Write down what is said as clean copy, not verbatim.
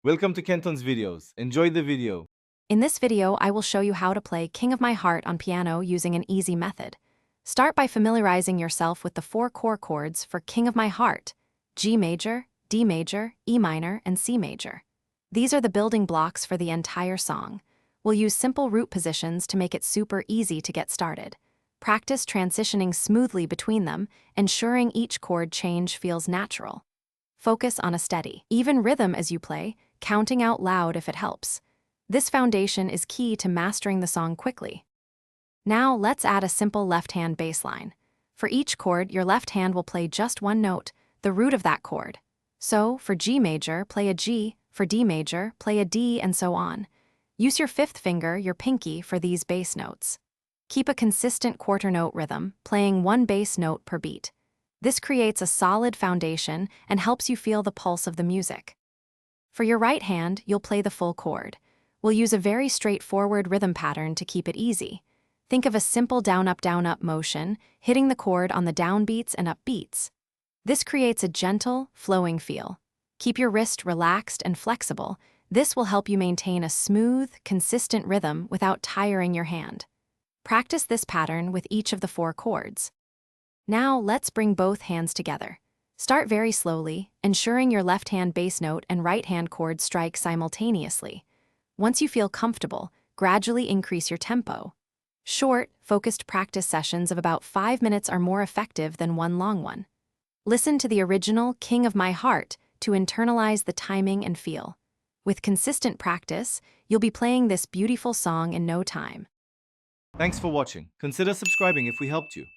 Welcome to Kenton's videos. Enjoy the video. In this video, I will show you how to play King of My Heart on piano using an easy method. Start by familiarizing yourself with the four core chords for King of My Heart: G major, D major, E minor, and C major. These are the building blocks for the entire song. We'll use simple root positions to make it super easy to get started. Practice transitioning smoothly between them, ensuring each chord change feels natural. Focus on a steady, even rhythm as you play, counting out loud if it helps. This foundation is key to mastering the song quickly. Now let's add a simple left-hand bass line. For each chord, your left hand will play just one note, the root of that chord. So, for G major, play a G, for D major, play a D, and so on. Use your fifth finger, your pinky, for these bass notes. Keep a consistent quarter note rhythm, playing one bass note per beat. This creates a solid foundation and helps you feel the pulse of the music. For your right hand, you'll play the full chord. We'll use a very straightforward rhythm pattern to keep it easy. Think of a simple down-up motion, hitting the chord on the downbeats and upbeats. This creates a gentle, flowing feel. Keep your wrist relaxed and flexible. This will help you maintain a smooth, consistent rhythm without tiring your hand. Practice this pattern with each of the four chords. Now let's bring both hands together. Start very slowly, ensuring your left hand bass note and right hand chord strike simultaneously. Once you feel comfortable, gradually increase your tempo. Short, focused practice sessions of about 5 minutes are more effective than one long one. Listen to the original King of My Heart to internalize the timing and feel. With consistent practice, you'll be playing this beautiful song in no time. Thanks for watching. Consider subscribing if we helped you.